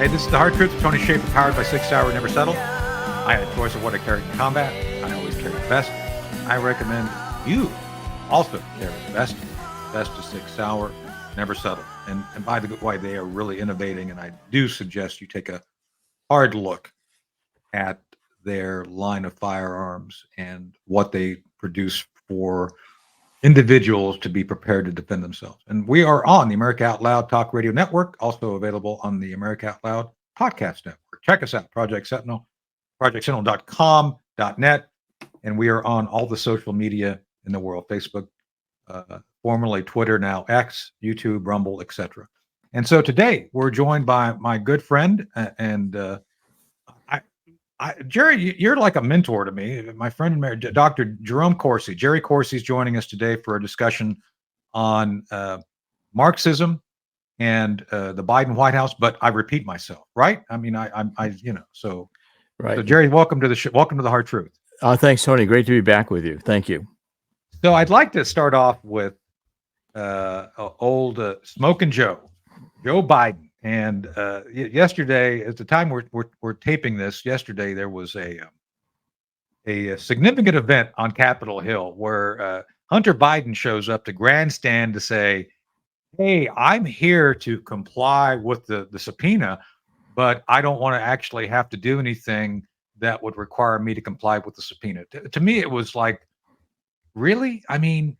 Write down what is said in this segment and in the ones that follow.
Hey, this is The Hard Truth with Tony Shaffer, powered by 6 Hour Never Settle. I had a choice of what I carry in combat. I always carry the best. I recommend you also carry the best. Best is 6 Hour Never Settle. And by the way, they are really innovating, and I do suggest you take a hard look at their line of firearms and what they produce for individuals to be prepared to defend themselves. And we are on the America Out Loud Talk Radio Network, also available on the America Out Loud Podcast Network. Check us out, Project Sentinel, projectsentinel.com.net, and we are on all the social media in the world, Facebook, formerly Twitter, now X, YouTube, Rumble, etc. And so today we're joined by my good friend and Jerry, you're like a mentor to me. My friend, Dr. Jerome Corsi. Jerry Corsi is joining us today for a discussion on Marxism and the Biden White House. But I repeat myself, right? I mean, so right. So Jerry, welcome to the show. Welcome to The Hard Truth. Thanks, Tony. Great to be back with you. Thank you. So I'd like to start off with old Smoking Joe Biden. And yesterday, at the time we're taping this, yesterday there was a significant event on Capitol Hill where Hunter Biden shows up to grandstand to say, "Hey, I'm here to comply with the subpoena, but I don't want to actually have to do anything that would require me to comply with the subpoena." To me, it was like, really? I mean,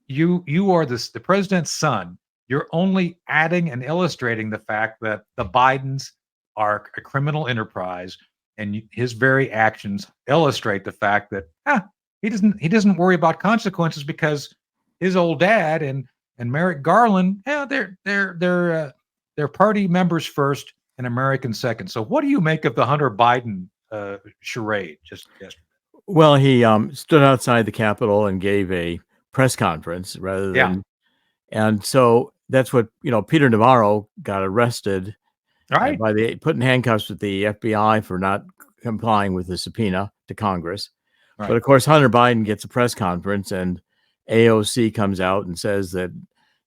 you are the president's son. You're only adding and illustrating the fact that the Bidens are a criminal enterprise, and his very actions illustrate the fact that he doesn't worry about consequences because his old dad and Merrick Garland, they're party members first and Americans second. So, what do you make of the Hunter Biden charade just yesterday? Well, he stood outside the Capitol and gave a press conference rather than, and so that's what, Peter Navarro got arrested by put in handcuffs with the FBI for not complying with the subpoena to Congress. Right. But of course, Hunter Biden gets a press conference and AOC comes out and says that,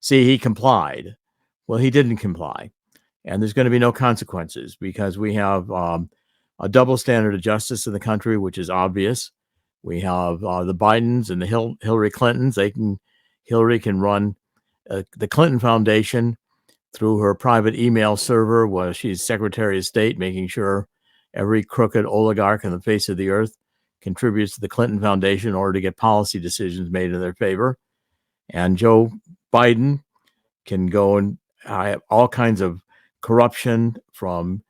see, he complied. Well, he didn't comply. And there's going to be no consequences because we have a double standard of justice in the country, which is obvious. We have the Bidens and the Hillary Clintons. Hillary can run the Clinton Foundation through her private email server, where she's Secretary of State, making sure every crooked oligarch on the face of the earth contributes to the Clinton Foundation in order to get policy decisions made in their favor. And Joe Biden can go and have all kinds of corruption from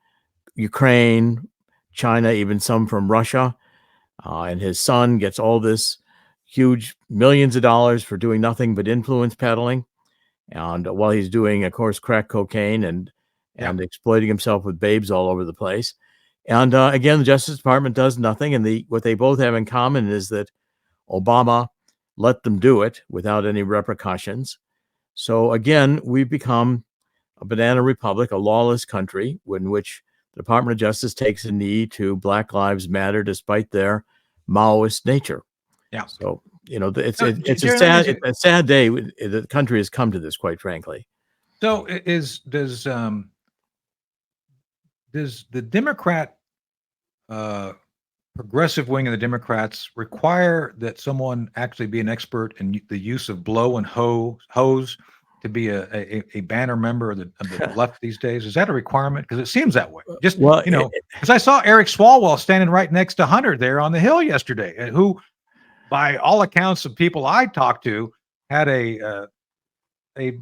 Ukraine, China, even some from Russia. And his son gets all this huge millions of dollars for doing nothing but influence peddling. And while he's doing, of course, crack cocaine and exploiting himself with babes all over the place. And again, the Justice Department does nothing. And what they both have in common is that Obama let them do it without any repercussions. So again, we've become a banana republic, a lawless country in which the Department of Justice takes a knee to Black Lives Matter despite their Maoist nature. Yeah. So, it's a sad day. The country has come to this, quite frankly. So does the Democrat progressive wing of the Democrats require that someone actually be an expert in the use of blow and hose to be a banner member of the left these days? Is that a requirement? Because it seems that way. Just because I saw Eric Swalwell standing right next to Hunter there on the Hill yesterday, who, by all accounts of people I talked to, had a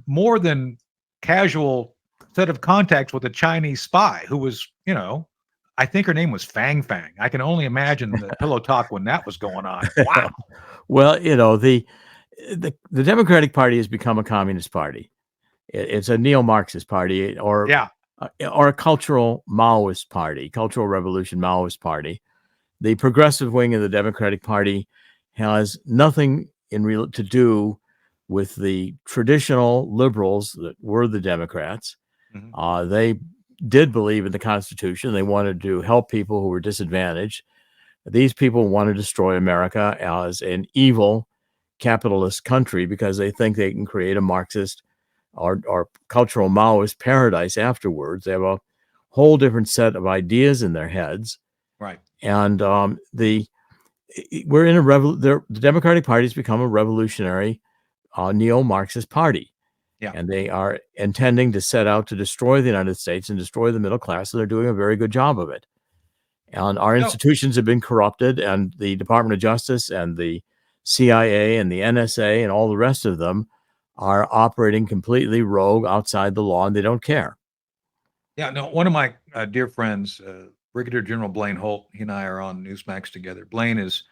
more than casual set of contacts with a Chinese spy who was, I think her name was Fang Fang. I can only imagine the pillow talk when that was going on. Wow. Well, the Democratic Party has become a communist party. It's a neo-Marxist party, or a cultural Maoist party, cultural revolution Maoist party. The progressive wing of the Democratic Party has nothing to do with the traditional liberals that were the Democrats. Mm-hmm. They did believe in the Constitution. They wanted to help people who were disadvantaged. These people want to destroy America as an evil capitalist country because they think they can create a Marxist or cultural Maoist paradise afterwards. They have a whole different set of ideas in their heads. Right. And we're in the Democratic Party has become a revolutionary neo-Marxist party. Yeah. And they are intending to set out to destroy the United States and destroy the middle class. And they're doing a very good job of it. And our institutions have been corrupted, and the Department of Justice and the CIA and the NSA and all the rest of them are operating completely rogue outside the law, and they don't care. Yeah, no, one of my dear friends, Brigadier General Blaine Holt, he and I are on Newsmax together. Blaine is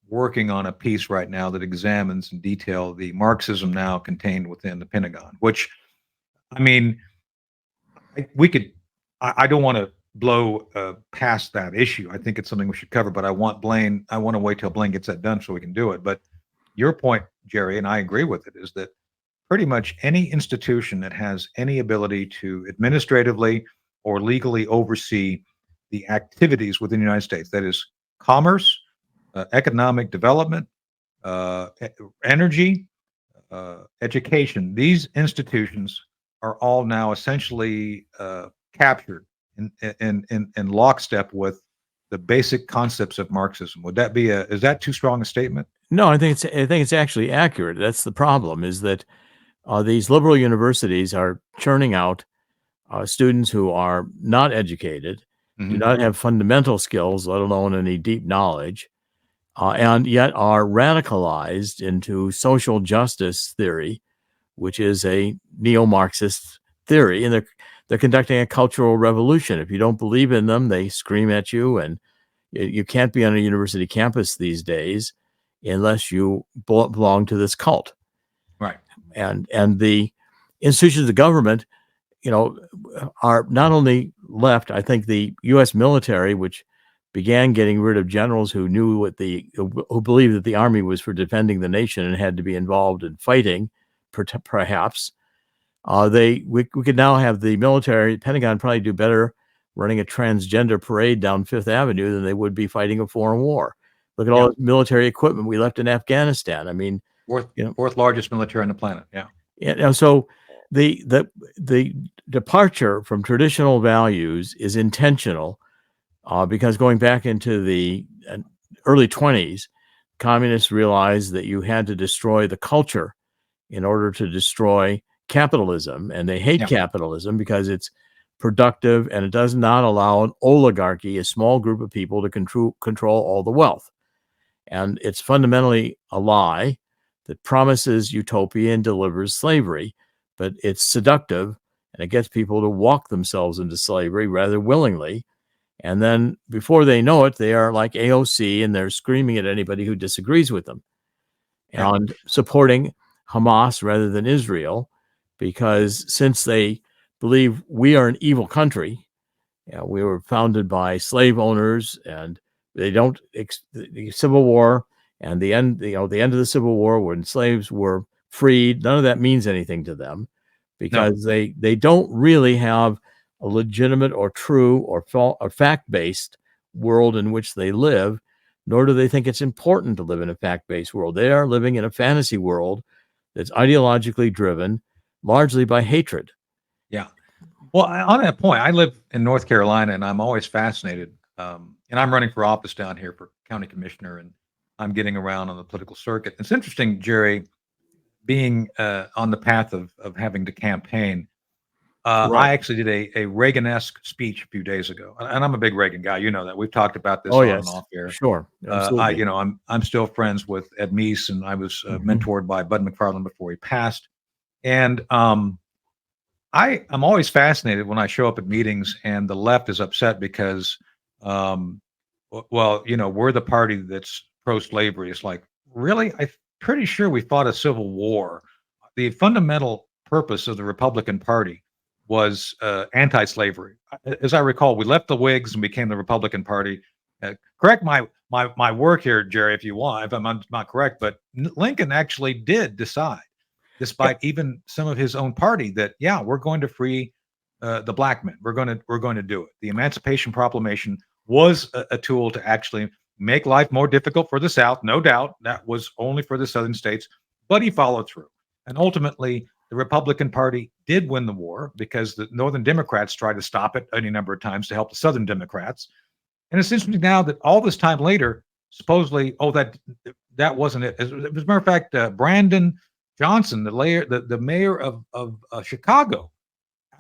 working on a piece right now that examines in detail the Marxism now contained within the Pentagon, which, I mean, I don't want to blow past that issue. I think it's something we should cover, but I want to wait till Blaine gets that done so we can do it. But your point, Jerry, and I agree with it, is that pretty much any institution that has any ability to administratively or legally oversee the activities within the United States, that is commerce, economic development, energy, education, these institutions are all now essentially captured in lockstep with the basic concepts of Marxism. Would that be is that too strong a statement? No, I think it's actually accurate. That's the problem, is that these liberal universities are churning out students who are not educated, do not have fundamental skills, let alone any deep knowledge, and yet are radicalized into social justice theory, which is a neo-Marxist theory, and they're conducting a cultural revolution. If you don't believe in them, they scream at you, and you can't be on a university campus these days unless you belong to this cult. Right. And the institutions of government, are not only left. I think the U.S. military, which began getting rid of generals who who believed that the army was for defending the nation and had to be involved in fighting, perhaps. We could now have the military, Pentagon probably do better running a transgender parade down Fifth Avenue than they would be fighting a foreign war. Look at all the military equipment we left in Afghanistan. I mean, fourth largest military on the planet. Yeah. So the departure from traditional values is intentional because going back into the early 1920s, communists realized that you had to destroy the culture in order to destroy capitalism, and they hate capitalism because it's productive and it does not allow an oligarchy, a small group of people, to control all the wealth. And it's fundamentally a lie that promises utopia and delivers slavery, but it's seductive and it gets people to walk themselves into slavery rather willingly. And then before they know it, they are like AOC and they're screaming at anybody who disagrees with them and supporting Hamas rather than Israel, because since they believe we are an evil country, we were founded by slave owners, and they don't the Civil War and the end of the Civil War when slaves were freed. None of that means anything to them because they don't really have a legitimate or true or fact-based world in which they live, nor do they think it's important to live in a fact-based world. They are living in a fantasy world that's ideologically driven largely by hatred. Yeah. Well, on that point, I live in North Carolina, and I'm always fascinated. And I'm running for office down here for county commissioner, and I'm getting around on the political circuit. It's interesting, Jerry, being on the path of having to campaign. I actually did a Reagan-esque speech a few days ago, and I'm a big Reagan guy. You know that. We've talked about this on and off air. Sure. I'm still friends with Ed Meese, and I was mentored by Bud McFarland before he passed. And I'm always fascinated when I show up at meetings and the left is upset because, we're the party that's pro-slavery. It's like, really? I'm pretty sure we fought a civil war. The fundamental purpose of the Republican Party was anti-slavery. As I recall, we left the Whigs and became the Republican Party. Correct my work here, Jerry, if you want, if I'm not correct, but Lincoln actually did decide, despite even some of his own party, that we're going to free the black men. We're going to do it. The Emancipation Proclamation was a tool to actually make life more difficult for the South. No doubt that was only for the Southern states, but he followed through. And ultimately, the Republican Party did win the war because the Northern Democrats tried to stop it any number of times to help the Southern Democrats. And it's interesting now that all this time later, supposedly, that wasn't it. As a matter of fact, Brandon Johnson, the mayor of Chicago,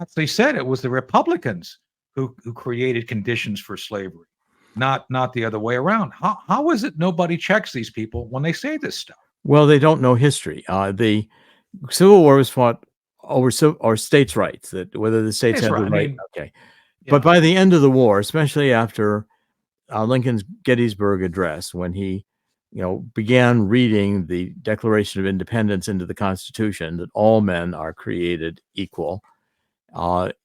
actually said it was the Republicans who created conditions for slavery, not the other way around. How is it nobody checks these people when they say this stuff? Well, they don't know history. The Civil War was fought over states' rights, that whether the states had the right. Okay. Yeah. But by the end of the war, especially after Lincoln's Gettysburg Address, when he, began reading the Declaration of Independence into the Constitution, that all men are created equal, it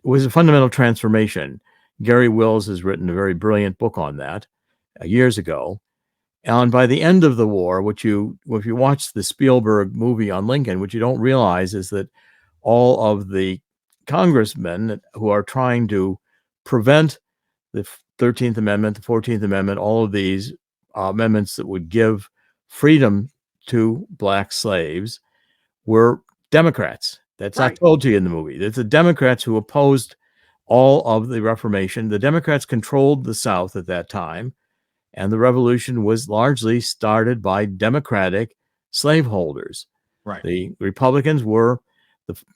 was a fundamental transformation. Gary Wills has written a very brilliant book on that years ago. And by the end of the war, if you watch the Spielberg movie on Lincoln, what you don't realize is that all of the congressmen who are trying to prevent the 13th Amendment, the 14th Amendment, all of these amendments that would give freedom to black slaves were Democrats. That's right. Not told to you in the movie. It's the Democrats who opposed all of the Reformation. The Democrats controlled the South at that time, and the revolution was largely started by Democratic slaveholders. Right. The Republicans were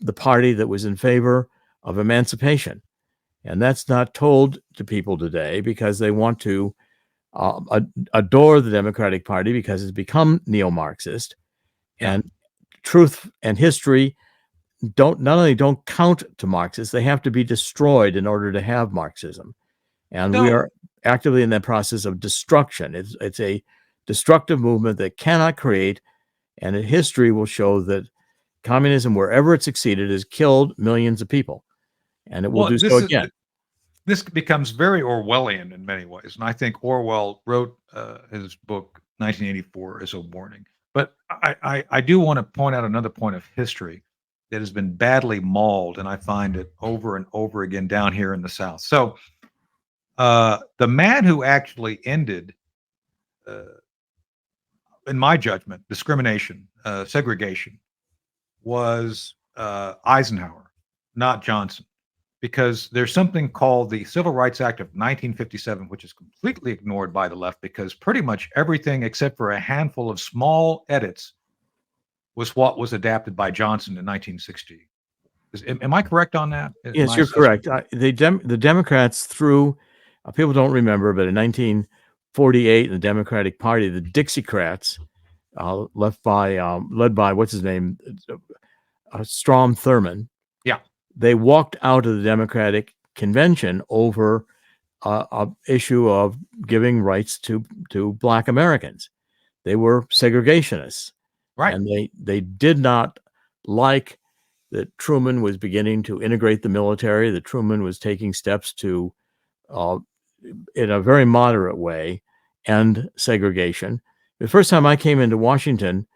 the party that was in favor of emancipation. And that's not told to people today because they want to adore the Democratic Party because it's become neo-Marxist. Yeah. And truth and history not only don't count to Marxists, they have to be destroyed in order to have Marxism. And we are actively in that process of destruction. It's a destructive movement that cannot create, and history will show that communism, wherever it succeeded, has killed millions of people, and it will do so again. This becomes very Orwellian in many ways, and I think Orwell wrote his book 1984 as a warning. But I do want to point out another point of history that has been badly mauled, and I find it over and over again down here in the South. So the man who actually ended, in my judgment, discrimination, segregation, was Eisenhower, not Johnson, because there's something called the Civil Rights Act of 1957, which is completely ignored by the left because pretty much everything except for a handful of small edits was what was adapted by Johnson in 1960. Am I correct on that? Yes, you're correct. The Democrats threw, people don't remember, but in 1948, in the Democratic Party, the Dixiecrats, led by what's his name, Strom Thurmond. Yeah, they walked out of the Democratic convention over a issue of giving rights to Black Americans. They were segregationists, right? And they did not like that Truman was beginning to integrate the military. That Truman was taking steps to, in a very moderate way, end segregation. The first time I came into Washington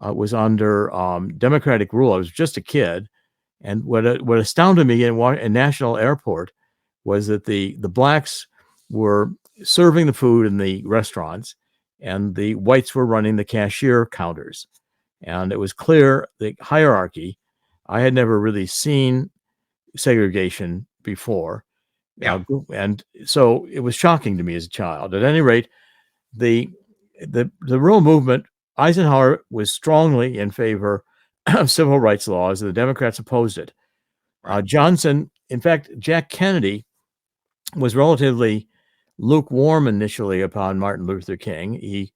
was under Democratic rule. I was just a kid, and what astounded me in National Airport was that the blacks were serving the food in the restaurants, and the whites were running the cashier counters. And it was clear the hierarchy. I had never really seen segregation before. Yeah. And so it was shocking to me as a child. At any rate, the real movement, Eisenhower was strongly in favor of civil rights laws, and the Democrats opposed it. Johnson, in fact, Jack Kennedy was relatively lukewarm initially upon Martin Luther King. He,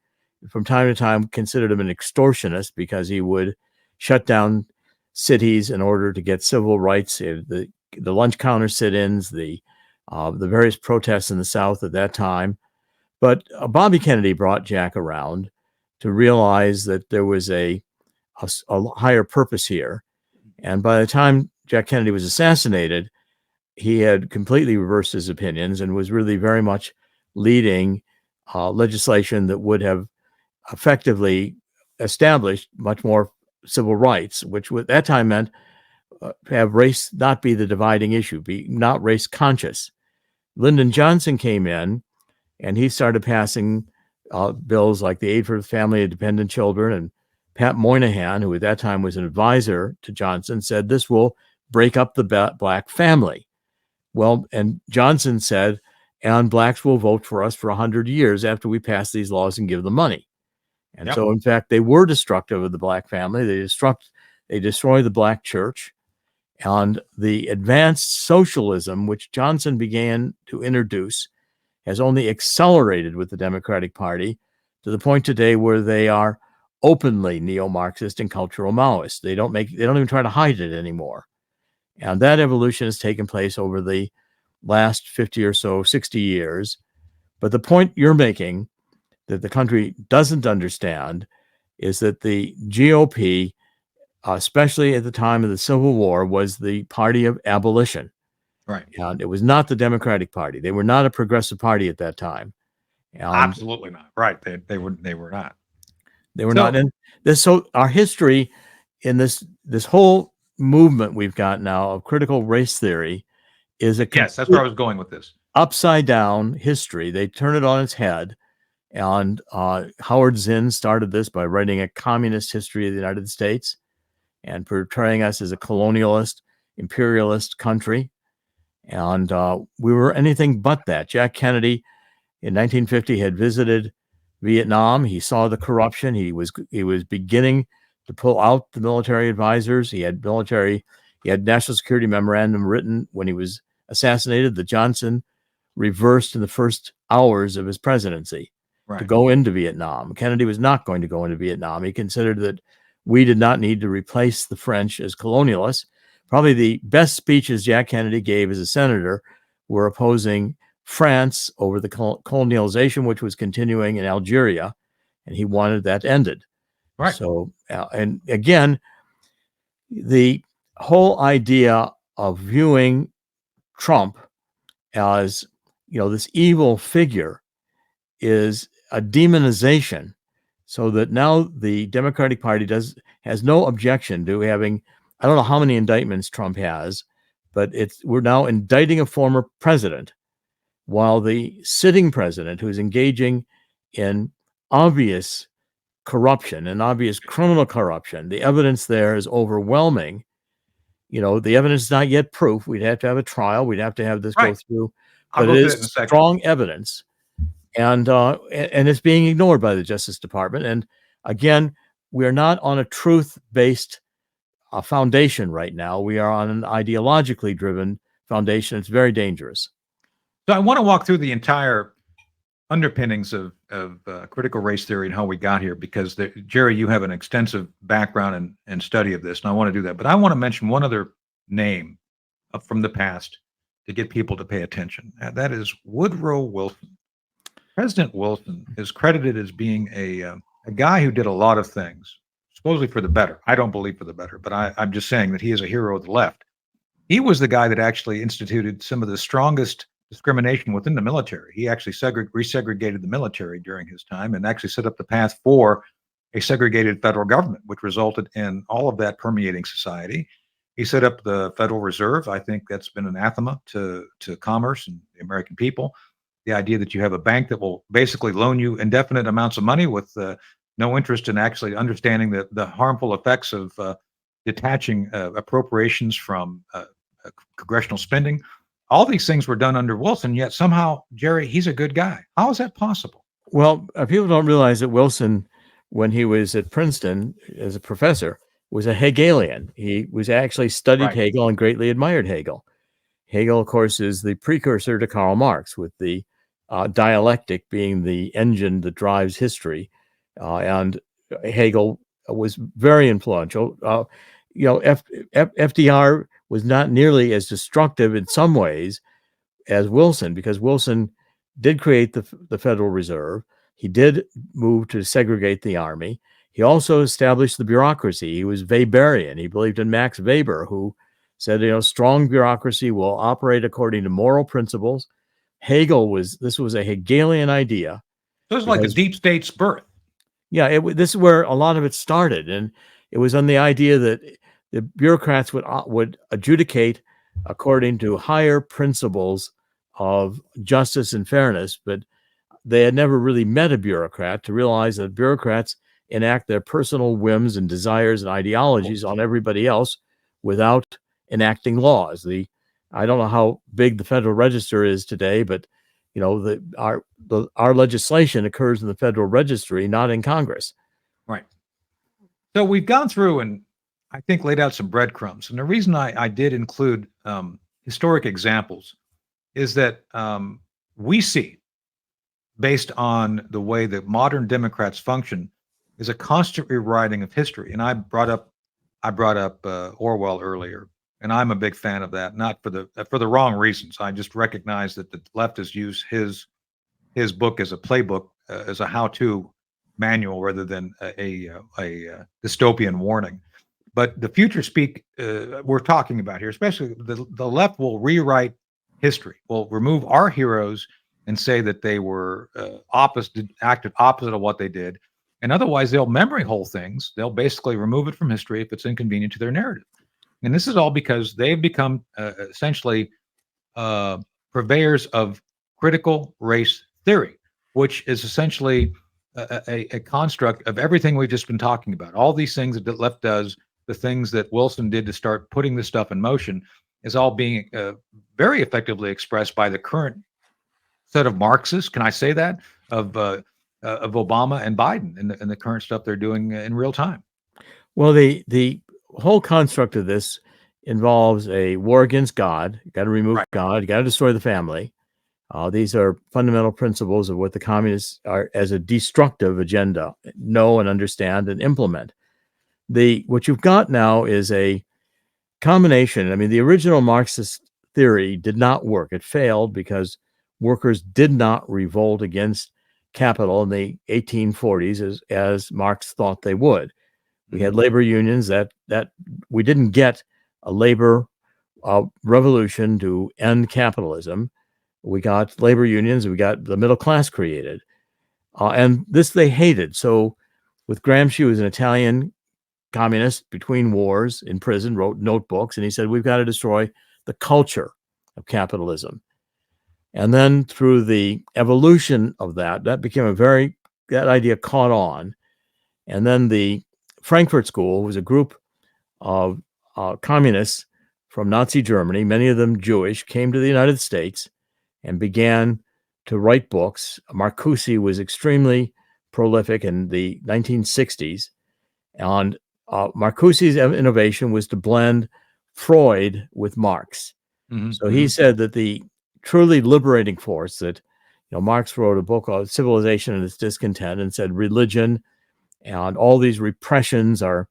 from time to time, considered him an extortionist because he would shut down cities in order to get civil rights. The lunch counter sit-ins, the various protests in the South at that time. But Bobby Kennedy brought Jack around to realize that there was a higher purpose here. And by the time Jack Kennedy was assassinated, he had completely reversed his opinions and was really very much leading legislation that would have effectively established much more civil rights, which at that time meant have race not be the dividing issue, be not race conscious. Lyndon Johnson came in, and he started passing bills like the Aid for the Family of Dependent Children and Pat Moynihan, who at that time was an advisor to Johnson, said this will break up the black family. Well, and Johnson said, and blacks will vote for us for 100 years after we pass these laws and give them money. And so, in fact, they were destructive of the black family. They destroyed the black church. And the advanced socialism, which Johnson began to introduce, has only accelerated with the Democratic Party to the point today where they are openly neo-Marxist and cultural Maoist. They don't even try to hide it anymore. And that evolution has taken place over the last 50 or so, 60 years. But the point you're making that the country doesn't understand is that the GOP, especially at the time of the Civil War, was the party of abolition. Right. And it was not the Democratic Party. They were not a progressive party at that time. Absolutely not. Right. They were not. They were not. And so our history in this whole movement we've got now of critical race theory is yes, that's where I was going with this. Upside down history. They turn it on its head. And Howard Zinn started this by writing a communist history of the United States and portraying us as a colonialist, imperialist country. And we were anything but that. Jack Kennedy in 1950 had visited Vietnam. He saw the corruption. He was beginning to pull out the military advisors. He had national security memorandum written when he was assassinated that Johnson reversed in the first hours of his presidency to go into Vietnam. Kennedy was not going to go into Vietnam. He considered that we did not need to replace the French as colonialists. Probably the best speeches Jack Kennedy gave as a senator were opposing France over the colonialization, which was continuing in Algeria, and he wanted that ended. Right. So, and again, the whole idea of viewing Trump as, this evil figure is a demonization, so that now the Democratic Party has no objection to having, I don't know how many indictments Trump has, but we're now indicting a former president, while the sitting president, who's engaging in obvious corruption and obvious criminal corruption, the evidence there is overwhelming. The evidence is not yet proof. We'd have to have a trial. We'd have to have this go through, but it is strong evidence. And it's being ignored by the Justice Department. And again, we're not on a truth-based foundation right now. We are on an ideologically driven foundation. It's very dangerous. So I want to walk through the entire underpinnings of critical race theory and how we got here, because Jerry, you have an extensive background and study of this, and I want to do that. But I want to mention one other name from the past to get people to pay attention. And that is Woodrow Wilson. President Wilson is credited as being a guy who did a lot of things, supposedly for the better. I don't believe for the better, but I'm just saying that he is a hero of the left. He was the guy that actually instituted some of the strongest discrimination within the military. He actually resegregated the military during his time and actually set up the path for a segregated federal government, which resulted in all of that permeating society. He set up the Federal Reserve. I think that's been anathema to commerce and the American people. The idea that you have a bank that will basically loan you indefinite amounts of money with no interest in actually understanding the harmful effects of detaching appropriations from congressional spending. All these things were done under Wilson, yet somehow, Jerry, he's a good guy. How is that possible? Well, people don't realize that Wilson, when he was at Princeton as a professor, was a Hegelian. He was actually studied Hegel and greatly admired Hegel. Hegel, of course, is the precursor to Karl Marx, with the dialectic being the engine that drives history. And Hegel was very influential. FDR was not nearly as destructive in some ways as Wilson, because Wilson did create the Federal Reserve. He did move to segregate the army. He also established the bureaucracy. He was Weberian. He believed in Max Weber, who said, strong bureaucracy will operate according to moral principles. This was a Hegelian idea. So it's like the deep state's birth. Yeah, this is where a lot of it started. And it was on the idea that the bureaucrats would adjudicate according to higher principles of justice and fairness, but they had never really met a bureaucrat to realize that bureaucrats enact their personal whims and desires and ideologies on everybody else without enacting laws. I don't know how big the Federal Register is today, but you know, our legislation occurs in the Federal Registry, not in Congress. Right. So we've gone through and I think laid out some breadcrumbs. And the reason I did include historic examples is that we see, based on the way that modern Democrats function, is a constant rewriting of history. And I brought up Orwell earlier, and I'm a big fan of that. Not for the wrong reasons. I just recognize that the leftists use his book as a playbook, as a how-to manual rather than a dystopian warning. But the future speak we're talking about here, especially the left, will rewrite history, will remove our heroes and say that they were acted opposite of what they did. And otherwise, they'll memory hole things. They'll basically remove it from history if it's inconvenient to their narrative. And this is all because they've become essentially purveyors of critical race theory, which is essentially a construct of everything we've just been talking about. All these things that the left does, the things that Wilson did to start putting this stuff in motion, is all being very effectively expressed by the current set of Marxists. Can I say that? Of Obama and Biden and the current stuff they're doing in real time. Well, the whole construct of this involves a war against God. You got to remove God. You got to destroy the family. These are fundamental principles of what the communists are, as a destructive agenda, know and understand and implement. What you've got now is a combination. I mean, the original Marxist theory did not work. It failed because workers did not revolt against capital in the 1840s as Marx thought they would. We had labor unions that we didn't get a labor revolution to end capitalism. We got labor unions. We got the middle class created. And this they hated. So with Gramsci, who was an Italian communist between wars in prison, wrote notebooks, and he said, we've got to destroy the culture of capitalism. And then through the evolution of that became that idea caught on. And then the Frankfurt School was a group of communists from Nazi Germany, many of them Jewish, came to the United States and began to write books. Marcuse was extremely prolific in the 1960s. And Marcuse's innovation was to blend Freud with Marx. Mm-hmm. So he said that the truly liberating force that, Marx wrote a book called Civilization and Its Discontent and said religion and all these repressions are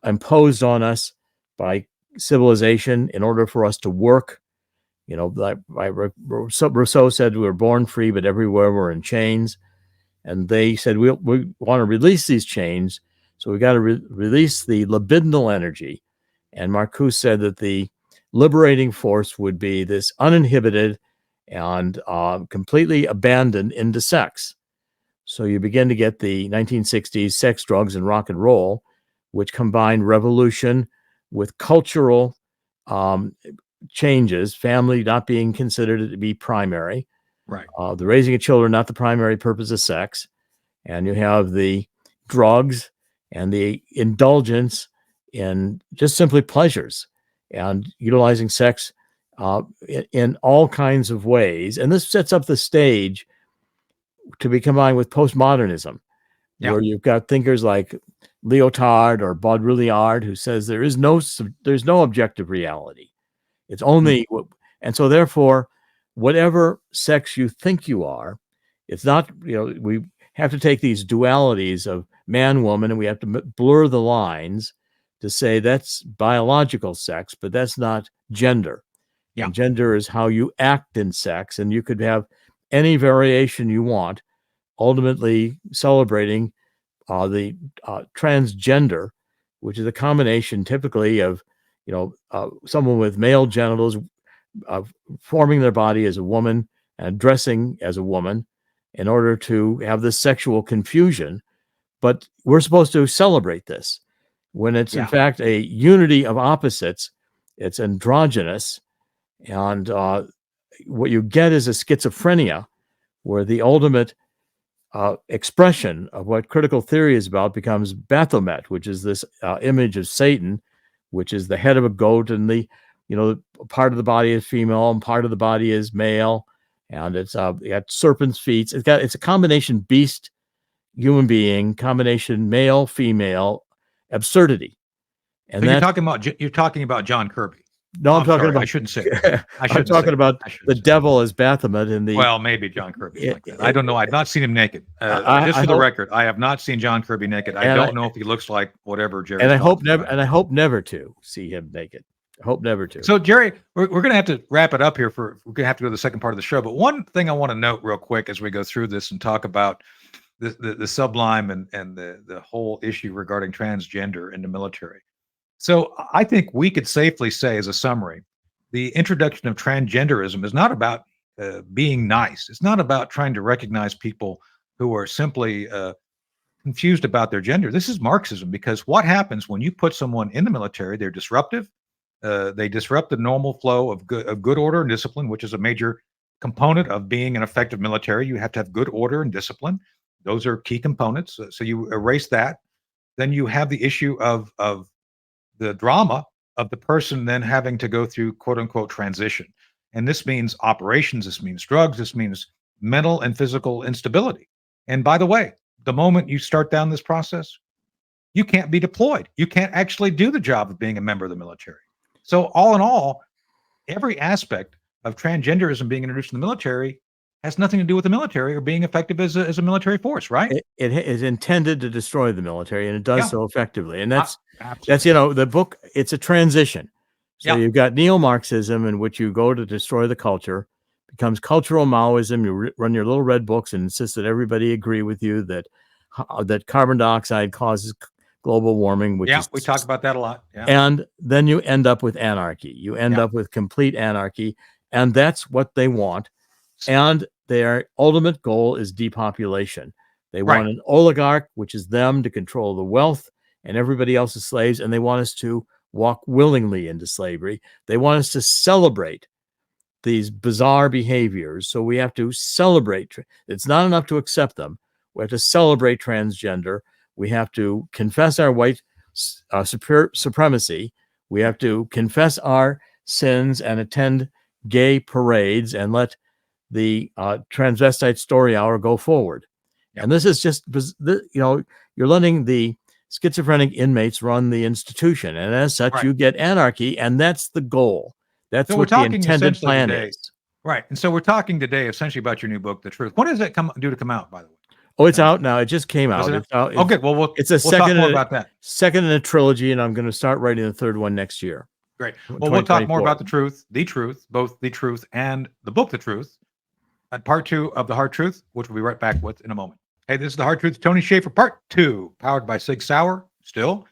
imposed on us by civilization in order for us to work. Rousseau said we were born free, but everywhere we're in chains. And they said we want to release these chains, so we got to release the libidinal energy. And Marcuse said that the liberating force would be this uninhibited and completely abandoned into sex. So you begin to get the 1960s sex, drugs, and rock and roll, which combined revolution with cultural changes, family not being considered to be primary, right? The raising of children not the primary purpose of sex, and you have the drugs and the indulgence in just simply pleasures and utilizing sex in all kinds of ways. And this sets up the stage to be combined with postmodernism, where you've got thinkers like Lyotard or Baudrillard who says there's no objective reality. It's only, and so therefore, whatever sex you think you are, it's not, we have to take these dualities of man, woman, and we have to blur the lines to say that's biological sex, but that's not gender. And gender is how you act in sex, and you could have any variation you want, ultimately celebrating the transgender, which is a combination typically of, someone with male genitals forming their body as a woman and dressing as a woman in order to have this sexual confusion. But we're supposed to celebrate this when it's in fact a unity of opposites. It's androgynous. And what you get is a schizophrenia where the ultimate expression of what critical theory is about becomes Baphomet, which is this image of Satan, which is the head of a goat, and the part of the body is female and part of the body is male, and it's got serpent's feet. It's a combination beast, human being, combination male, female, absurdity. And so you're talking about John Kirby. No, I'm talking about. I shouldn't say. I'm talking about the devil as Baphomet in the. Well, maybe John Kirby. Like that. I don't know. I've not seen him naked. Just for the record, I have not seen John Kirby naked. I don't know if he looks like whatever Jerry. And I hope never. And I hope never to see him naked. I hope never to. So Jerry, we're going to have to wrap it up here. We're going to have to go to the second part of the show. But one thing I want to note real quick as we go through this and talk about the sublime and the whole issue regarding transgender in the military. So I think we could safely say, as a summary, the introduction of transgenderism is not about being nice. It's not about trying to recognize people who are simply confused about their gender. This is Marxism, because what happens when you put someone in the military? They're disruptive. They disrupt the normal flow of good order and discipline, which is a major component of being an effective military. You have to have good order and discipline. Those are key components. So you erase that. Then you have the issue of the drama of the person then having to go through quote unquote transition. And this means operations, this means drugs, this means mental and physical instability. And by the way, the moment you start down this process, you can't be deployed. You can't actually do the job of being a member of the military. So all in all, every aspect of transgenderism being introduced in the military has nothing to do with the military or being effective as a military force, right? It is intended to destroy the military, and it does so effectively. And that's the book. It's a transition. So you've got Neo-Marxism, in which you go to destroy the culture, becomes cultural Maoism. You run your little red books and insist that everybody agree with you that carbon dioxide causes global warming. Which we talk about that a lot. Yeah. And then you end up with anarchy. You end up with complete anarchy, and that's what they want. And their ultimate goal is depopulation. They want an oligarch, which is them, to control the wealth, and everybody else is slaves. And they want us to walk willingly into slavery. They want us to celebrate these bizarre behaviors. So we have to celebrate. It's not enough to accept them. We have to celebrate transgender. We have to confess our white supremacy. We have to confess our sins and attend gay parades and let the transvestite story hour go forward. And this is just, you're letting the schizophrenic inmates run the institution. And as such, you get anarchy, and that's the goal. That's what the intended plan is. Right. And so we're talking today essentially about your new book, The Truth. When does it due to come out, by the way? Oh, it's out now. It just came out. It's out. Okay. Well, it's a second talk more about that. Second in a trilogy, and I'm going to start writing the third one next year. Great. Well, we'll talk more about The Truth, both The Truth and the book, The Truth, at part 2 of The Hard Truth, which we'll be right back with in a moment. Hey, this is The Hard Truth, Tony Schaefer, part 2, powered by Sig Sauer. Still,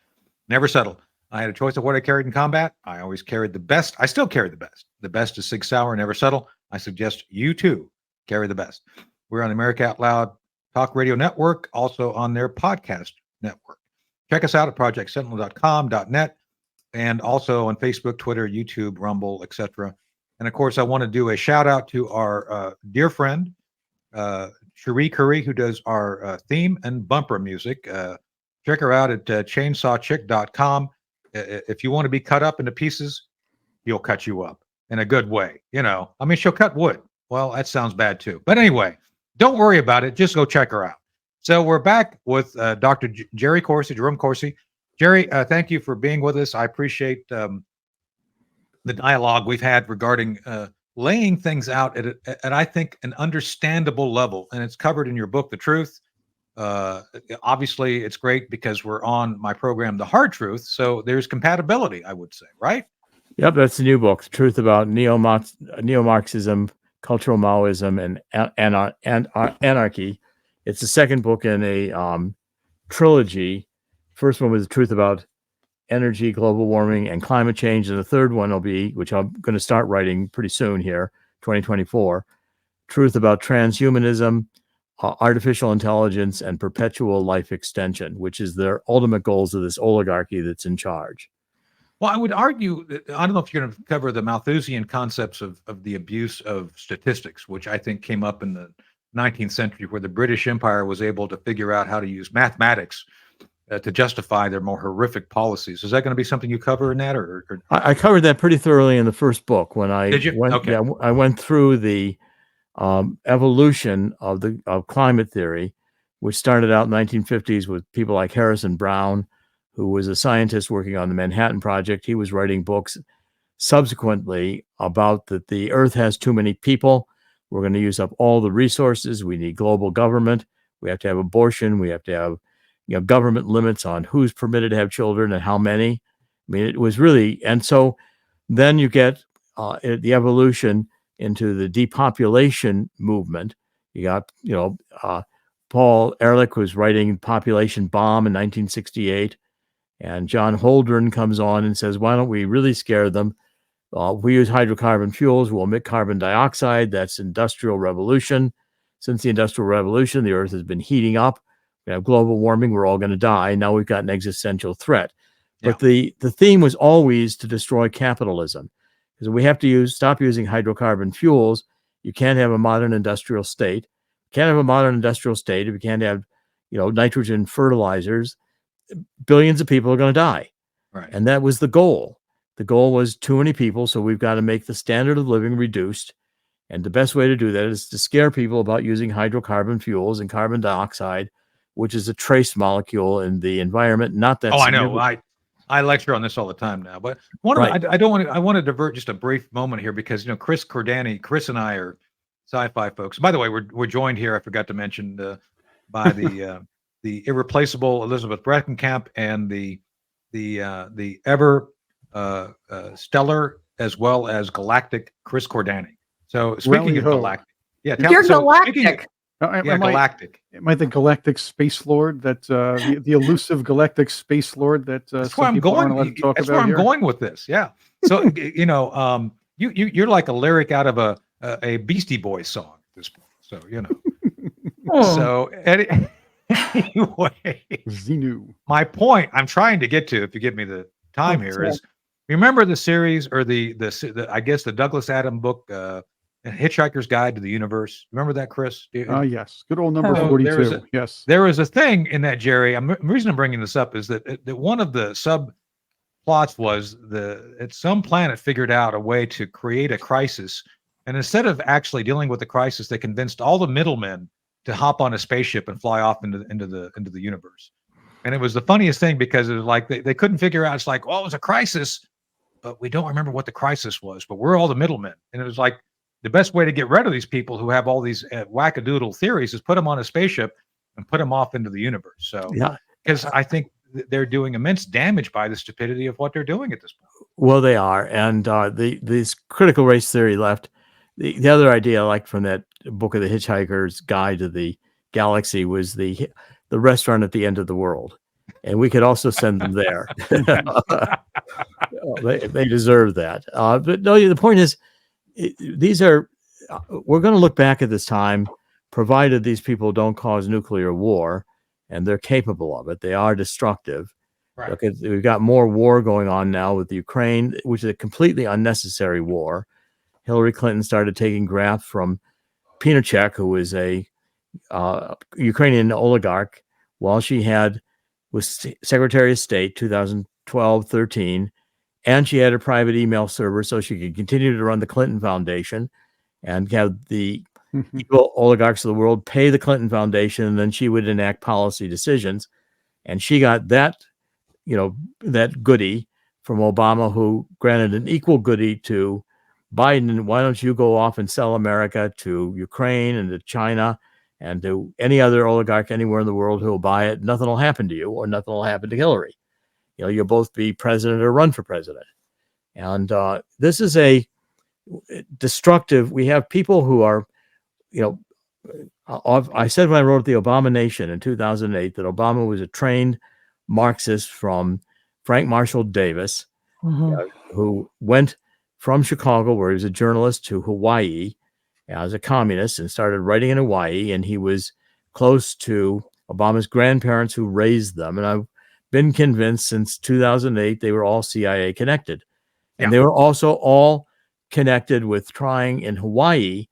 never settled. I had a choice of what I carried in combat. I always carried the best. I still carry the best. The best is Sig Sauer, never settle. I suggest you too carry the best. We're on the America Out Loud Talk Radio Network, also on their podcast network. Check us out at projectsentinel.com.net, and also on Facebook, Twitter, YouTube, Rumble, etc. And of course, I want to do a shout out to our dear friend, Cherie Curry, who does our theme and bumper music. Check her out at chainsawchick.com. If you want to be cut up into pieces, he'll cut you up in a good way. She'll cut wood. Well, that sounds bad too. But anyway, don't worry about it. Just go check her out. So we're back with Dr. Jerry Corsi, Jerome Corsi. Jerry, thank you for being with us. I appreciate the dialogue we've had regarding laying things out at I think, an understandable level. And it's covered in your book, The Truth. Obviously, it's great because we're on my program, The Hard Truth. So there's compatibility, I would say, right? Yep, that's the new book, The Truth about Neo-Marxism, cultural Maoism, and anarchy. It's the second book in a trilogy. First one was The Truth about energy, global warming, and climate change. And the third one will be, which I'm going to start writing pretty soon here, 2024, Truth about transhumanism, artificial intelligence, and perpetual life extension, which is their ultimate goals of this oligarchy that's in charge. Well, I would argue that, I don't know if you're going to cover the Malthusian concepts of the abuse of statistics, which I think came up in the 19th century, where the British Empire was able to figure out how to use mathematics to justify their more horrific policies. Is that going to be something you cover in that, or? I covered that pretty thoroughly in the first book when I Did you? went. Okay. Yeah, I went through the evolution of climate theory, which started out in the 1950s with people like Harrison Brown, who was a scientist working on the Manhattan Project. He was writing books subsequently about that the Earth has too many people. We're going to use up all the resources. We need global government. We have to have abortion. We have to have, government limits on who's permitted to have children and how many. I mean, it was really, and so then you get the evolution into the depopulation movement. You got, Paul Ehrlich was writing Population Bomb in 1968, and John Holdren comes on and says, why don't we really scare them? We use hydrocarbon fuels, we'll emit carbon dioxide. That's industrial revolution. Since the Industrial Revolution, the Earth has been heating up. We have global warming, we're all going to die. Now we've got an existential threat. But the theme was always to destroy capitalism. Because we have to stop using hydrocarbon fuels. You can't have a modern industrial state. You can't have a modern industrial state if you can't have, nitrogen fertilizers. Billions of people are going to die. Right. And that was the goal. The goal was too many people, so we've got to make the standard of living reduced. And the best way to do that is to scare people about using hydrocarbon fuels and carbon dioxide, which is a trace molecule in the environment. Not that. Oh, I know. I lecture on this all the time now, but I want to divert just a brief moment here because Chris and I are sci-fi folks. By the way, we're joined here. I forgot to mention by the irreplaceable Elizabeth Breckenkamp and the ever stellar as well as galactic Chris Cordani. So speaking of galactic, you're galactic. Galactic. Am I the galactic space lord that the elusive galactic space lord that that's where I'm going. That's where I'm going with this. Yeah. So you're like a lyric out of a Beastie Boys song at this point. So So anyway, Xenu. My point I'm trying to get to, if you give me the time here, is remember the series or the I guess the Douglas Adams book, Hitchhiker's Guide to the Universe. Remember that, Chris? Yes. Good old number 42. Yes. There was a thing in that, Jerry. The reason I'm bringing this up is that one of the subplots was some planet figured out a way to create a crisis, and instead of actually dealing with the crisis, they convinced all the middlemen to hop on a spaceship and fly off into the universe. And it was the funniest thing because it was like they couldn't figure out. It's like, well, it was a crisis, but we don't remember what the crisis was. But we're all the middlemen, and it was like, the best way to get rid of these people who have all these wackadoodle theories is put them on a spaceship and put them off into the universe. So, because I think they're doing immense damage by the stupidity of what they're doing at this point. Well, they are. And this critical race theory left. The other idea I liked from that book of the Hitchhiker's Guide to the Galaxy was the restaurant at the end of the world. And we could also send them there. They deserve that. But no, the point is, we're going to look back at this time, provided these people don't cause nuclear war, and they're capable of it. They are destructive. Right. Look, we've got more war going on now with Ukraine, which is a completely unnecessary war. Hillary Clinton started taking graft from Pinochet, who was a Ukrainian oligarch, while she was Secretary of State 2012-13. And she had a private email server so she could continue to run the Clinton Foundation and have the evil oligarchs of the world pay the Clinton Foundation, and then she would enact policy decisions. And she got that, that goodie from Obama, who granted an equal goodie to Biden. Why don't you go off and sell America to Ukraine and to China and to any other oligarch anywhere in the world who will buy it? Nothing will happen to you, or nothing will happen to Hillary. You'll both be president or run for president. And this is a destructive. We have people who are, I said when I wrote The Obama Nation in 2008 that Obama was a trained Marxist from Frank Marshall Davis, who went from Chicago, where he was a journalist, to Hawaii as a communist and started writing in Hawaii. And he was close to Obama's grandparents who raised them. And I've been convinced since 2008 they were all CIA connected. And they were also all connected with trying in Hawaii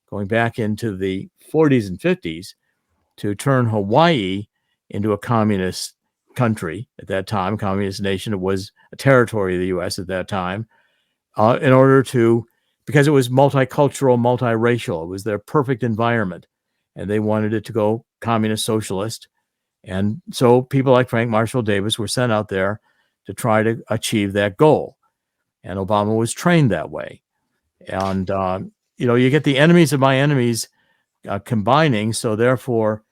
going back into the 40s and 50s, to turn Hawaii into a communist country at that time, communist nation. It was a territory of the U.S. at that time, in order to, because it was multicultural, multiracial. It was their perfect environment, and they wanted it to go communist socialist. And so people like Frank Marshall Davis were sent out there to try to achieve that goal. And Obama was trained that way. And, you get the enemies of my enemies combining. So therefore,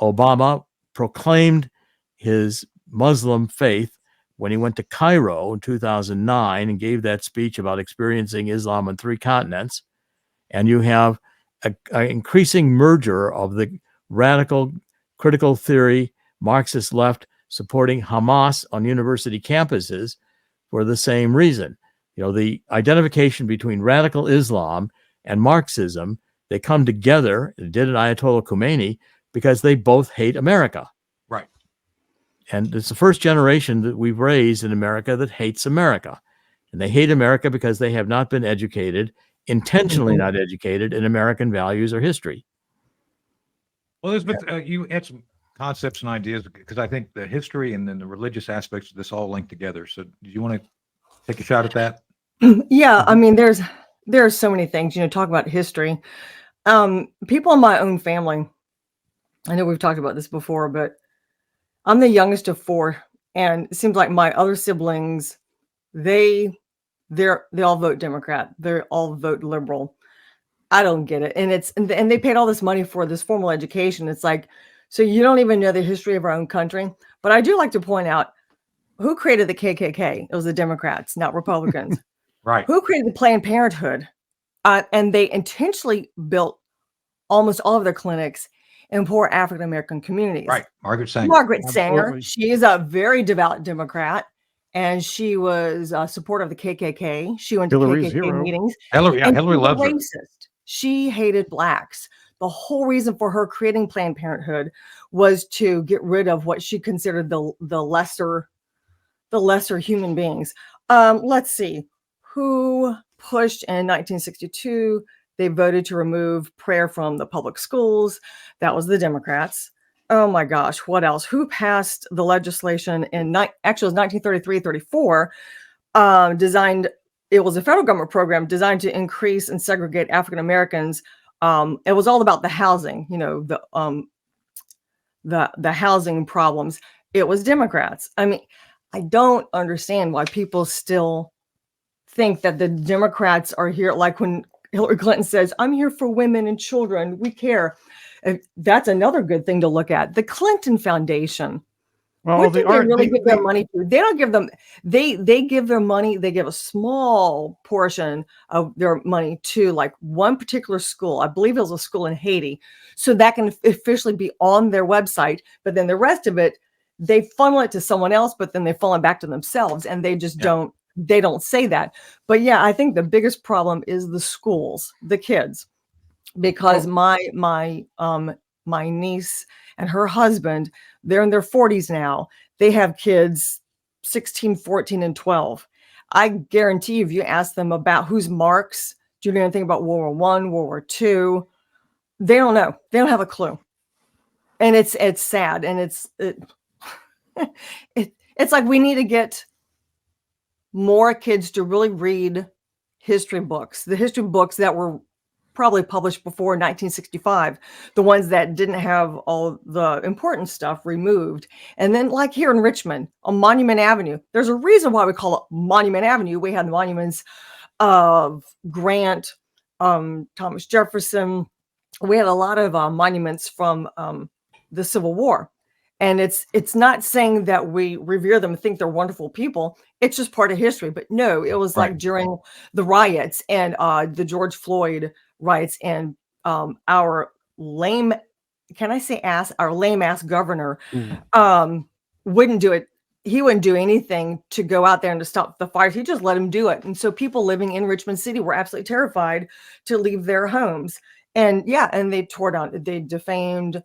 Obama proclaimed his Muslim faith when he went to Cairo in 2009 and gave that speech about experiencing Islam on 3 continents. And you have an increasing merger of the radical critical theory Marxist left supporting Hamas on university campuses for the same reason. The identification between radical Islam and Marxism, they come together, did it Ayatollah Khomeini, because they both hate America. Right. And it's the first generation that we've raised in America that hates America. And they hate America because they have not been educated, intentionally not educated in American values or history. Well, Elizabeth, you had some concepts and ideas, because I think the history and then the religious aspects of this all link together. So do you want to take a shot at that? Yeah, I mean, there are so many things, talk about history. People in my own family, I know we've talked about this before, but I'm the youngest of 4, and it seems like my other siblings, they all vote Democrat. They all vote liberal. I don't get it. And they paid all this money for this formal education. It's like, so you don't even know the history of our own country. But I do like to point out, who created the KKK? It was the Democrats, not Republicans. Right. Who created Planned Parenthood? And they intentionally built almost all of their clinics in poor African-American communities. Right. Margaret Sanger. Margaret Sanger. Absolutely. She is a very devout Democrat, and she was a supporter of the KKK. She went to Hillary's KKK hero. meetings. Hillary And she was loves her. racist. She hated blacks. The whole reason for her creating Planned Parenthood was to get rid of what she considered the lesser human beings. Let's see. Who pushed in 1962? They voted to remove prayer from the public schools. That was the Democrats. Oh my gosh, what else? Who passed the legislation actually it was 1933-34, designed, it was a federal government program designed to increase and segregate African Americans. It was all about the housing, the housing problems. It was Democrats. I mean, I don't understand why people still think that the Democrats are here. Like when Hillary Clinton says, I'm here for women and children, we care. That's another good thing to look at. The Clinton Foundation. Well, What do they really give their money to? They don't give them, they give their money, they give a small portion of their money to like one particular school. I believe it was a school in Haiti. So that can officially be on their website, but then the rest of it, they funnel it to someone else, but then they funnel it back to themselves, and they just don't say that. But yeah, I think the biggest problem is the schools, the kids, because my niece and her husband, they're in their 40s now. They have kids 16, 14, and 12. I guarantee you, if you ask them about who's Marx, do you know anything about World War I, World War II? They don't know. They don't have a clue. And it's sad. And it's like we need to get more kids to really read history books, the history books that were probably published before 1965, the ones that didn't have all the important stuff removed. And then like here in Richmond on Monument Avenue, there's a reason why we call it Monument Avenue. We had monuments of Grant, Thomas Jefferson. We had a lot of monuments from the Civil War. And it's not saying that we revere them and think they're wonderful people. It's just part of history. But no, it was like during the riots and the George Floyd riots, and our lame, our lame ass governor wouldn't do it. He wouldn't do anything to go out there and to stop the fires. He just let him do it. And so people living in Richmond City were absolutely terrified to leave their homes. And and they tore down, they defamed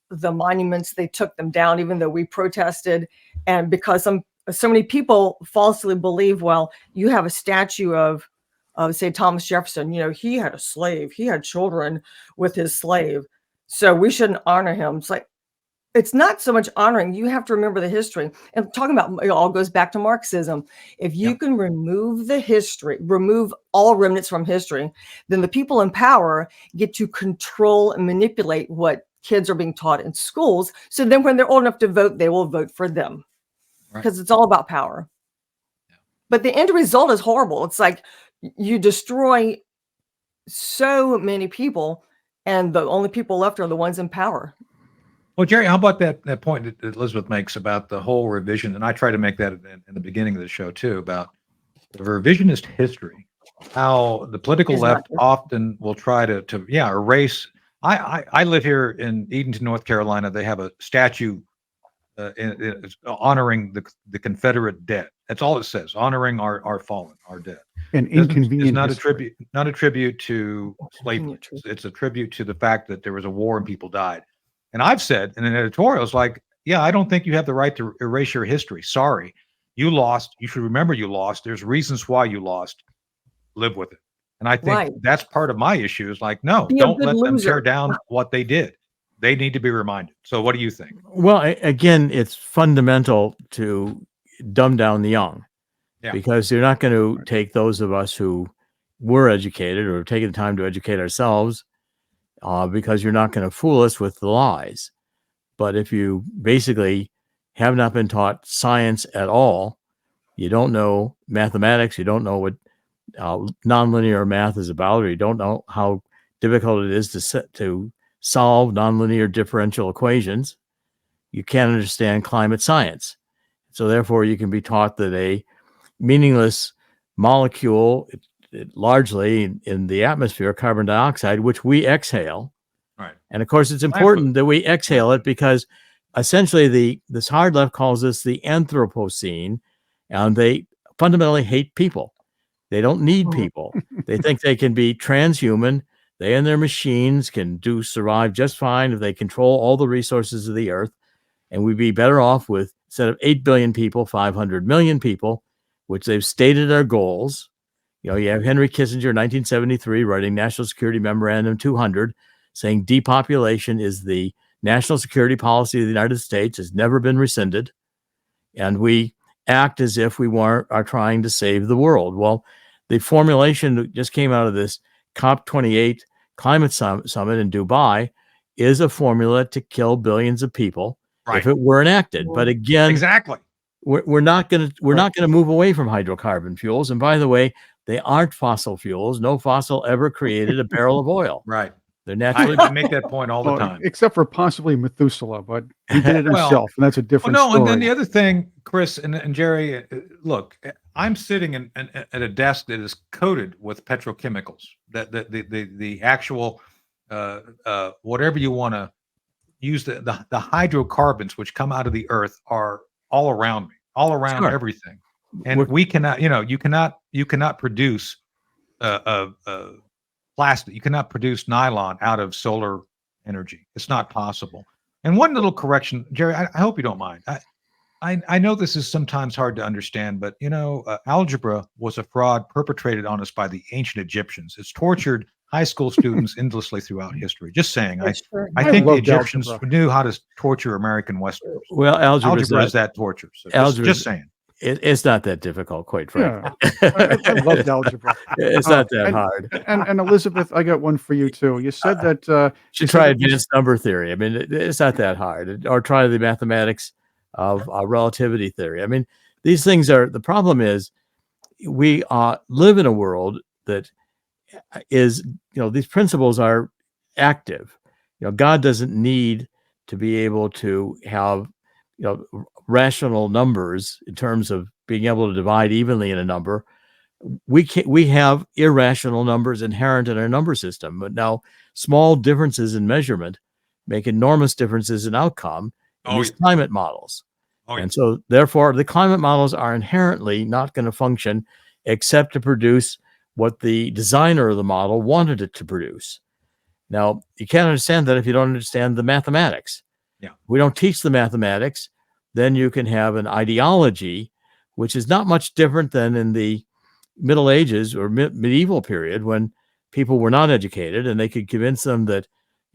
the monuments, they took them down, even though we protested. And because so many people falsely believe, well, you have a statue of say Thomas Jefferson, he had a slave, he had children with his slave, so we shouldn't honor him. It's like, it's not so much honoring. You have to remember the history. And talking about, it all goes back to Marxism. If you can remove the history, remove all remnants from history, then the people in power get to control and manipulate what kids are being taught in schools. So then when they're old enough to vote, they will vote for them, because it's all about power. But the end result is horrible. It's like you destroy so many people, and the only people left are the ones in power. Well, Jerry, how about that point that Elizabeth makes about the whole revision? And I try to make that in the beginning of the show too, about the revisionist history, how the political left often will try to erase. I live here in Edenton, North Carolina. They have a statue honoring the Confederate dead. That's all it says, honoring our fallen, our dead. An inconvenient. It's not a tribute to slavery. It's a tribute to the fact that there was a war and people died. And I've said in an editorial, it's like, yeah, I don't think you have the right to erase your history. Sorry, you lost. You should remember you lost. There's reasons why you lost. Live with it. And I think that's part of my issue is like, no, don't let them tear down what they did. They need to be reminded. So what do you think? Well, again, it's fundamental to dumb down the young, because you're not going to take those of us who were educated or have taken the time to educate ourselves, because you're not going to fool us with the lies. But if you basically have not been taught science at all, you don't know mathematics, you don't know what nonlinear math is about, or you don't know how difficult it is to solve nonlinear differential equations, you can't understand climate science. So therefore, you can be taught that a meaningless molecule, largely in the atmosphere, carbon dioxide, which we exhale. Right. And of course, it's important that we exhale it, because essentially this hard left calls this the Anthropocene, and they fundamentally hate people. They don't need people. They think they can be transhuman. They and their machines can survive just fine if they control all the resources of the earth. And we'd be better off with, instead of 8 billion people, 500 million people, which they've stated are goals. You have Henry Kissinger, 1973, writing National Security Memorandum 200, saying depopulation is the national security policy of the United States, has never been rescinded. And we act as if we are trying to save the world. Well, the formulation that just came out of this COP28 climate summit in Dubai is a formula to kill billions of people if it were enacted. But again, exactly, we're not going to move away from hydrocarbon fuels. And by the way, they aren't fossil fuels. No fossil ever created a barrel of oil. Right. They're naturally. I make that point all the time. Except for possibly Methuselah, but he did it himself, and that's a different story. And then the other thing, Chris and Jerry, look, I'm sitting at a desk that is coated with petrochemicals. That the actual whatever you want to use, the hydrocarbons which come out of the earth are all around me, all around everything. And we cannot, you cannot produce plastic. You cannot produce nylon out of solar energy. It's not possible. And one little correction, Jerry, I hope you don't mind. I know this is sometimes hard to understand, but algebra was a fraud perpetrated on us by the ancient Egyptians. It's tortured high school students endlessly throughout history. Just saying. I think the Egyptians knew how to torture American Westerners. Well, algebra is that torture. So just saying. It's not that difficult, quite frankly. I loved algebra. It's not that hard. And Elizabeth, I got one for you too. You said that you try advanced number theory. I mean, it's not that hard. Or try the mathematics of relativity theory. I mean, these things are, the problem is we live in a world that is, these principles are active. God doesn't need to be able to have, rational numbers in terms of being able to divide evenly in a number. We have irrational numbers inherent in our number system, but now small differences in measurement make enormous differences in outcome in these climate models. And so therefore the climate models are inherently not going to function except to produce what the designer of the model wanted it to produce. Now, you can't understand that if you don't understand the mathematics. Yeah. We don't teach the mathematics. Then you can have an ideology, which is not much different than in the Middle Ages or medieval period when people were not educated, and they could convince them that,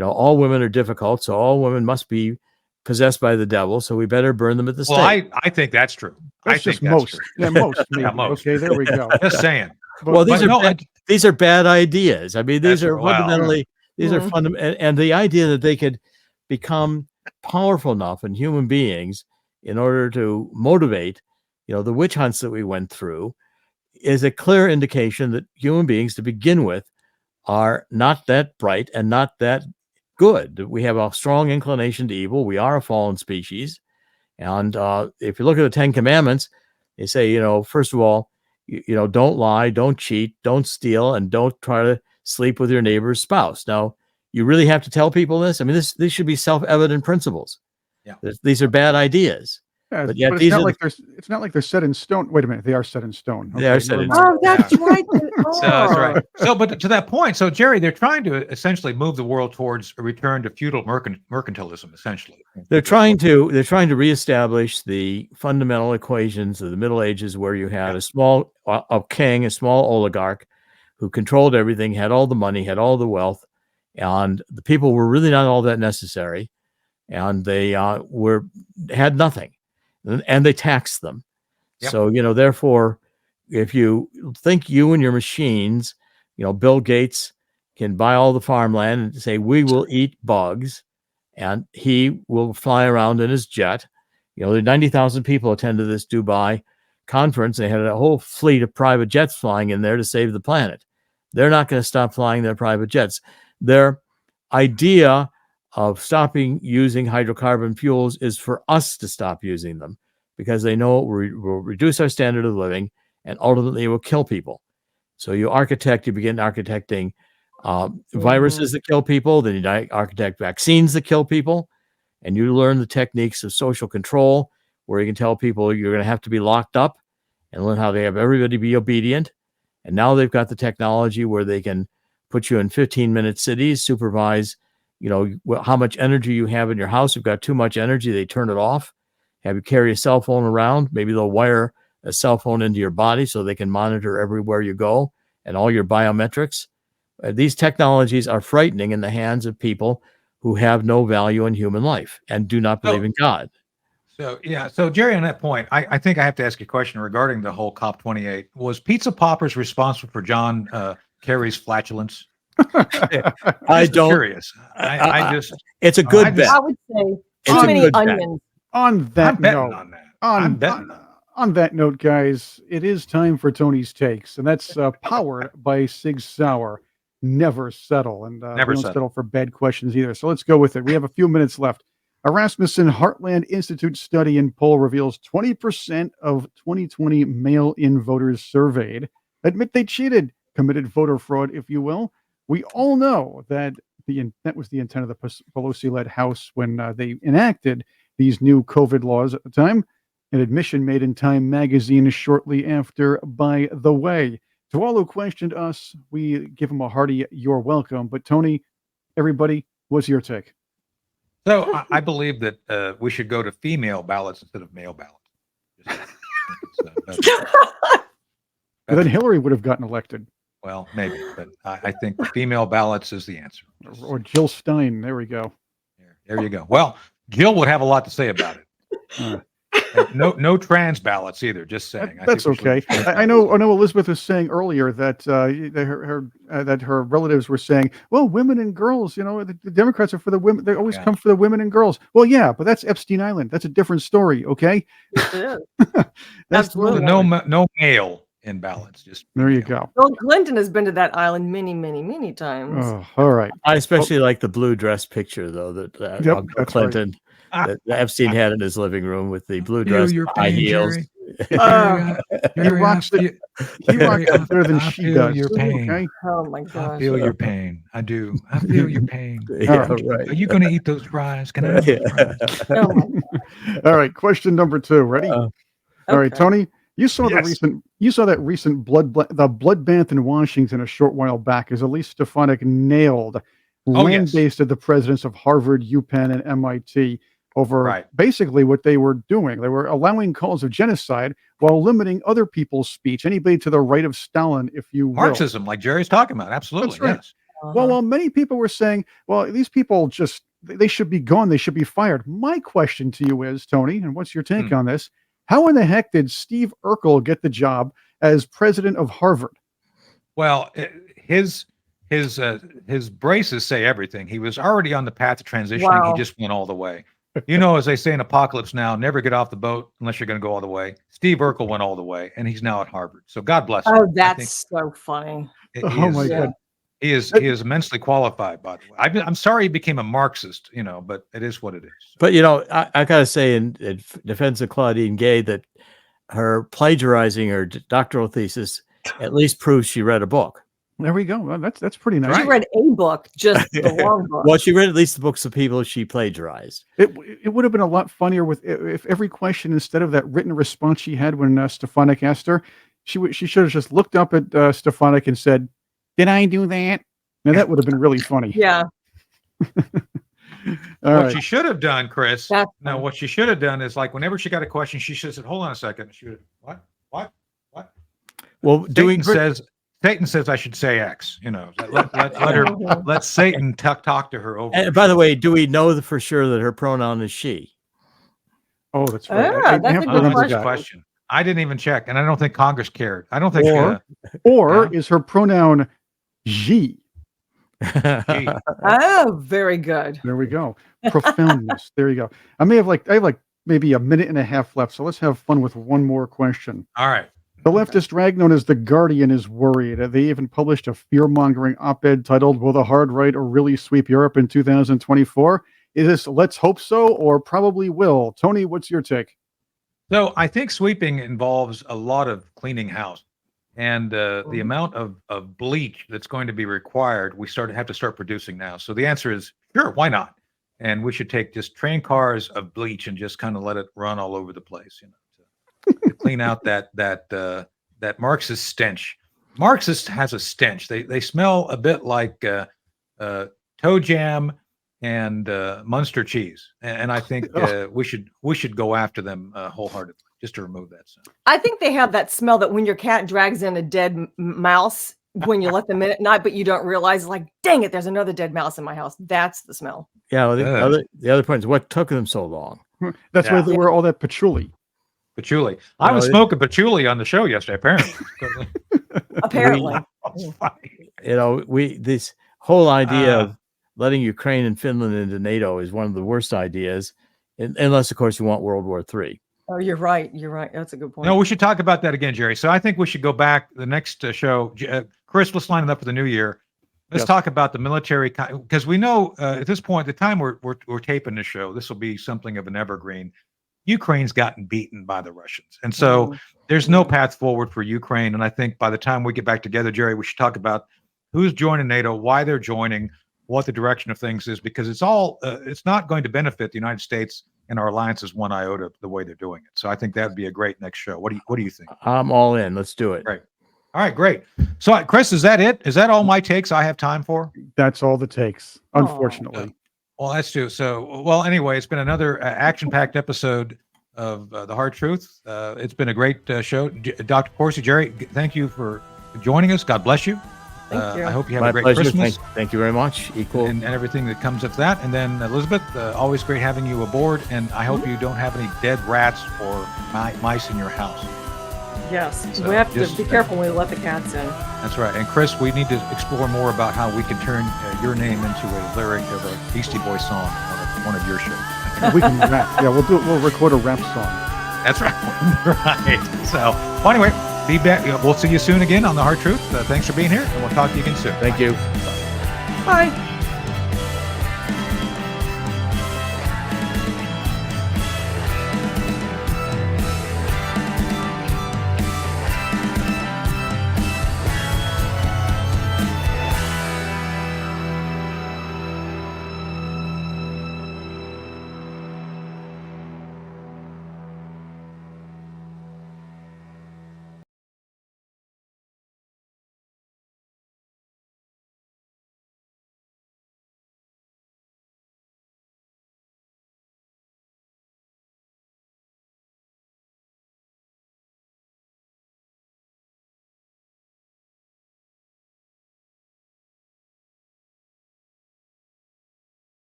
all women are difficult, so all women must be possessed by the devil, so we better burn them at the stake. Well, I think that's true. That's just most. True. Yeah, most. Maybe. Yeah, most. Okay, there we go. Just saying. Well, these But are bad ideas. I mean, these are fundamentally and the idea that they could become powerful enough in human beings in order to motivate, the witch hunts that we went through, is a clear indication that human beings, to begin with, are not that bright and not that good. We have a strong inclination to evil. We are a fallen species. And if you look at the 10 Commandments, they say, first of all, don't lie, don't cheat, don't steal, and don't try to sleep with your neighbor's spouse. Now, you really have to tell people this? I mean, these should be self-evident principles. Yeah. These are bad ideas. Yeah, but yet it's not like they're set in stone. Wait a minute, they are set in stone. They are set in stone. Oh, that's right. That's right. So, but to that point, so Jerry, they're trying to essentially move the world towards a return to feudal mercantilism. Essentially, they're trying to reestablish the fundamental equations of the Middle Ages, where you had a king, a small oligarch, who controlled everything, had all the money, had all the wealth, and the people were really not all that necessary, and they had nothing. And they tax them. Yep. So, therefore, if you think you and your machines, Bill Gates can buy all the farmland and say, we will eat bugs, and he will fly around in his jet. There are 90,000 people attended this Dubai conference. They had a whole fleet of private jets flying in there to save the planet. They're not going to stop flying their private jets. Their idea of stopping using hydrocarbon fuels is for us to stop using them, because they know it will reduce our standard of living and ultimately it will kill people. So you begin architecting viruses that kill people, then you architect vaccines that kill people, and you learn the techniques of social control, where you can tell people you're going to have to be locked up and learn how to have everybody be obedient. And now they've got the technology where they can put you in 15-minute cities, supervise how much energy you have in your house. If you've got too much energy, they turn it off. Have you carry a cell phone around. Maybe they'll wire a cell phone into your body so they can monitor everywhere you go and all your biometrics. These technologies are frightening in the hands of people who have no value in human life and do not believe in God. So Jerry, on that point, I think I have to ask you a question regarding the whole COP28. Was Pizza Poppers responsible for John Kerry's flatulence? I don't. Curious. I just. It's a good bet. I would say too many onions. On that note, on that note, guys, it is time for Tony's takes, and that's powered by Sig Sauer. Never settle, and never don't settle for bad questions either. So let's go with it. We have a few minutes left. A Rasmussen Heartland Institute study and poll reveals 20% of 2020 mail-in voters surveyed admit they cheated, committed voter fraud, if you will. We all know that that was the intent of the Pelosi-led House when they enacted these new COVID laws at the time. An admission made in Time magazine shortly after, by the way. To all who questioned us, we give them a hearty "you're welcome." But Tony, everybody, what's your take? So I believe that we should go to female ballots instead of male ballots. Then Hillary would have gotten elected. Well, maybe, but I think female ballots is the answer. Or Jill Stein. There we go. There you go. Well, Jill would have a lot to say about it. No trans ballots either. Just saying. That's okay. I know Elizabeth was saying earlier that that her relatives were saying, "Well, women and girls. The Democrats are for the women. They always come for the women and girls." Well, yeah, but that's Epstein Island. That's a different story. Okay. That's no male in ballots. Just there you go. Bill Clinton has been to that island many, many, many times. Oh, all right. I especially like the blue dress picture, though, that Bill Clinton. Right. That Epstein had in his living room with the blue dress, high heels. He rocks it better than she does. Your pain. Okay? Oh my gosh! I feel your pain. I do. I feel your pain. Yeah, right. Are you going to eat those fries? Can I have those fries? All right. Question number 2. Ready? All right, Tony. You saw that recent bloodbath in Washington a short while back, as Elise Stefanik nailed land-based at the presidents of Harvard, UPenn, and MIT over basically what they were doing. They were allowing calls of genocide while limiting other people's speech. Anybody to the right of Stalin, if you will. Marxism, like Jerry's talking about. Absolutely. That's right. Yes. Well, while many people were saying, well, these people they should be gone, they should be fired. My question to you is, Tony, and what's your take on this? How in the heck did Steve Urkel get the job as president of Harvard? Well, his braces say everything. He was already on the path to transitioning. Wow. He just went all the way. As they say in Apocalypse Now, never get off the boat unless you're going to go all the way. Steve Urkel went all the way, and he's now at Harvard. So God bless him. Oh, that's so funny. Oh my God. He is immensely qualified, by the way. I'm sorry he became a Marxist, but it is what it is. But I gotta say in defense of Claudine Gay that her plagiarizing her doctoral thesis at least proves she read a book. There we go. Well, that's pretty nice. She read a book, just the wrong book. Well, she read at least the books of people she plagiarized. It would have been a lot funnier if every question, instead of that written response she had when Stefanik asked her, she should have just looked up at Stefanik and said, "Did I do that?" Now that would have been really funny. Yeah. What she should have done, Chris. That's What she should have done is, like, whenever she got a question, she should have said, "Hold on a second." She would have, what? Well, Satan says I should say X. Let Satan talk to her over. And by the way, do we know for sure that her pronoun is she? Oh, that's right. Yeah, that's a good question. I didn't even check, and I don't think Congress cared. I don't think. Or is her pronoun she? Oh, very good. There we go. Profoundness. There you go. I have maybe a minute and a half left, so let's have fun with one more question. All right. The leftist rag known as The Guardian is worried. They even published a fear-mongering op-ed titled, "Will the Hard Right really sweep Europe in 2024? Is this let's hope so, or probably will? Tony, what's your take? So I think sweeping involves a lot of cleaning house, and the amount of bleach that's going to be required, we have to start producing now. So the answer is sure, why not? And we should take just train cars of bleach and just kind of let it run all over the place, to clean out that Marxist stench. Marxist has a stench. They smell a bit like toe jam and Munster cheese, and I think we should go after them wholeheartedly just to remove that scent. I think they have that smell that when your cat drags in a dead mouse when you let them in at night, but you don't realize, like, dang it, there's another dead mouse in my house. That's the smell. Yeah. Well, the other point is what took them so long. That's why they were all that patchouli. Patchouli. I was smoking patchouli on the show yesterday, apparently. Apparently. This whole idea of letting Ukraine and Finland into NATO is one of the worst ideas, unless, of course, you want World War III. Oh, you're right. You're right. That's a good point. No, we should talk about that again, Jerry. So I think we should go back the next show. Chris, let's line it up for the new year. Let's talk about the military, because we know at this point, the time we're taping this show, this will be something of an evergreen. Ukraine's gotten beaten by the Russians. And so there's no path forward for Ukraine. And I think by the time we get back together, Jerry, we should talk about who's joining NATO, why they're joining, what the direction of things is, because it's not going to benefit the United States and our alliances one iota the way they're doing it. So I think that'd be a great next show. What do you think? I'm all in. Let's do it. Great. All right, great. So Chris, is that it? Is that all my takes I have time for? That's all the takes, unfortunately. Well, that's true. So, well, anyway, it's been another action-packed episode of The Hard Truth. It's been a great show. Dr. Corsi, Jerry, thank you for joining us. God bless you. Thank you. I hope you have My a great pleasure. Christmas. Thank you very much. Equal. And everything that comes of that. And then, Elizabeth, always great having you aboard. And I hope you don't have any dead rats or mice in your house. Yes. So we have to just, be careful when we let the cats in. That's right. And Chris, we need to explore more about how we can turn your name into a lyric of a Beastie Boys song on one of your shows. We can rap. Yeah, we'll record a rap song. That's right. Right. So, well, anyway, be back. We'll see you soon again on The Hard Truth. Thanks for being here, and we'll talk to you again soon. Thank you. Bye.